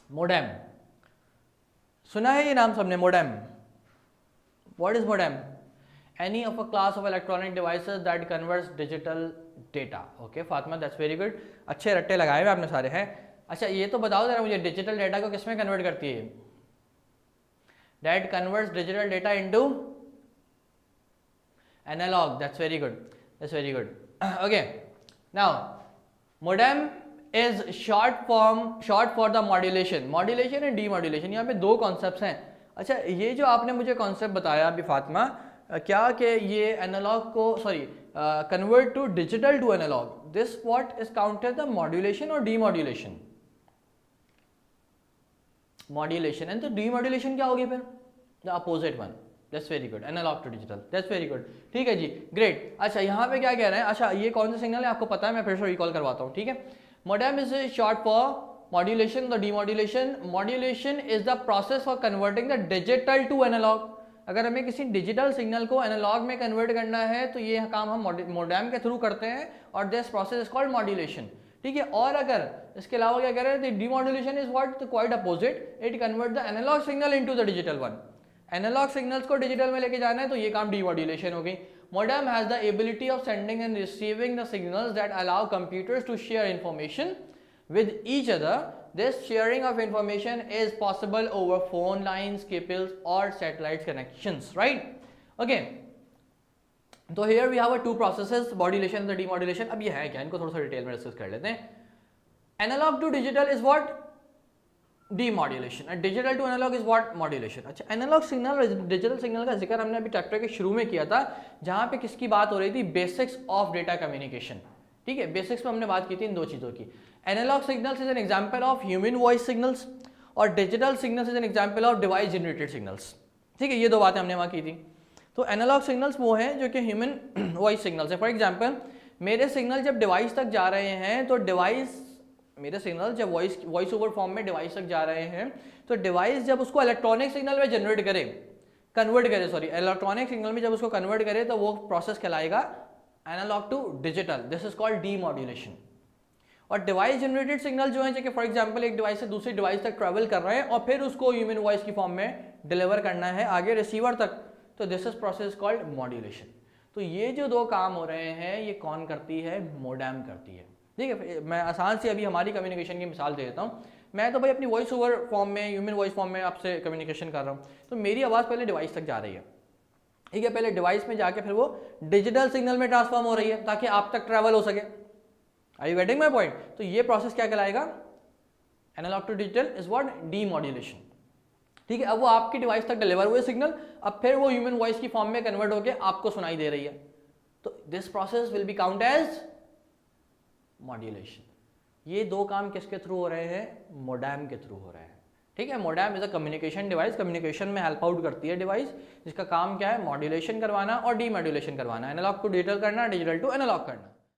Modem, सुना है ये नाम सबने, modem. What is modem? Any of a class of electronic devices that converts digital data. Okay Fatima, that's very good, अच्छे रट्टे लगाए हुए आपने सारे हैं। अच्छा ये तो बताओ जरा मुझे, डिजिटल डेटा को किसमें कन्वर्ट करती है? That converts digital data into analog. That's very good, that's very good. Okay now modem is short for the modulation. Modulation and demodulation, यहाँ पे दो कॉन्सेप्ट्स हैं। अच्छा ये जो आपने मुझे कॉन्सेप्ट बताया अभी फातिमा, क्या कि ये एनालॉग को convert to digital to analog, this what is counted the modulation और डीमॉड्यूलेशन? मॉड्यूलेशन एंड तो डीमॉड्यूलेशन क्या होगी फिर? The opposite one. That's very good, analog to digital, that's very good, ठीक है जी, ग्रेट। अच्छा यहाँ पे क्या कह रहे हैं, अच्छा ये कौन सा सिग्नल है आपको पता है, मैं फिर से रिकॉल करवाता हूँ, ठीक है। Modem is short for modulation, the demodulation. Modulation is the process for converting the digital to analog. अगर हमें किसी डिजिटल सिग्नल को एनालॉग में कन्वर्ट करना है तो ये काम हम मोडेम के थ्रू करते हैं और this process is called modulation, ठीक है। और अगर इसके अलावा क्या कह रहे हैं, demodulation is what, quite opposite, it convert the analog signal into the digital one. Analog signals को डिजिटल में लेके जाना है तो ये काम डीमॉड्यूलेशन हो गई। Modem has the ability of sending and receiving the signals that allow computers to share information with each other. This sharing of information is possible over phone lines, cables or satellite connections, right? Okay, so here we have two processes, modulation and the demodulation. अब ये है क्या, इनको थोड़ा सा detail में discuss कर लेते हैं। Analog to digital is what, demodulation, and digital to analog is what, modulation। अच्छा एनालॉग सिग्नल और डिजिटल सिग्नल का जिक्र हमने अभी चैप्टर के शुरू में किया था, जहां पे किसकी बात हो रही थी, बेसिक्स ऑफ डेटा कम्युनिकेशन, ठीक है। बेसिक्स में हमने बात की थी इन दो चीजों की। Analogue signals is an example of human voice signals और digital signals is an example of device generated signals, ठीक है। ये दो बातें हमने वहां की थी। तो एनालॉग सिग्नल्स वो हैं जो कि ह्यूमन वॉइस सिग्नल्स है। फॉर एग्जांपल मेरे सिग्नल जब डिवाइस तक जा रहे हैं तो डिवाइस, मेरे सिग्नल जब वॉइस ओवर फॉर्म में डिवाइस तक जा रहे हैं तो डिवाइस जब उसको इलेक्ट्रॉनिक सिग्नल में जनरेट करे, इलेक्ट्रॉनिक सिग्नल में जब उसको कन्वर्ट करे तो वो प्रोसेस कहलाएगा analog to digital. This is called demodulation. और डिवाइस जनरेटेड सिग्नल जो है कि फॉर एग्जांपल एक डिवाइस से दूसरी डिवाइस तक ट्रैवल कर रहे हैं और फिर उसको ह्यूमन वॉइस की फॉर्म में डिलीवर करना है आगे रिसीवर तक, तो this is process called modulation. तो ये जो दो काम हो रहे हैं ये कौन करती है, मोडेम करती है, ठीक है। मैं आसान से अभी हमारी कम्युनिकेशन की मिसाल दे देता हूँ। मैं तो भाई अपनी वॉइस ओवर फॉर्म में, ह्यूमन वॉइस फॉर्म में आपसे कम्युनिकेशन कर रहा हूँ, तो मेरी आवाज़ पहले डिवाइस तक जा रही है, ठीक है। पहले डिवाइस में जाके फिर वो डिजिटल सिग्नल में ट्रांसफॉर्म हो रही है ताकि आप तक ट्रैवल हो सके। Are you getting my point? तो ये प्रोसेस क्या कहलाएगा, analog to digital is what, demodulation, ठीक है। अब वो आपकी डिवाइस तक डिलीवर हुए सिग्नल अब फिर वो ह्यूमन वॉइस की फॉर्म में कन्वर्ट होकर आपको सुनाई दे रही है, तो this process will be count as modulation. ये दो काम किसके थ्रू हो रहे हैं, मोडेम के थ्रू हो रहे हैं, ठीक है। Modem is a communication device, communication में हेल्प आउट करती है डिवाइस, जिसका काम क्या है, मॉड्यूलेशन करवाना और डीमॉड्यूलेशन करवाना, एनालॉग टू डिजिटल करना, डिजिटल टू एनालॉग करना।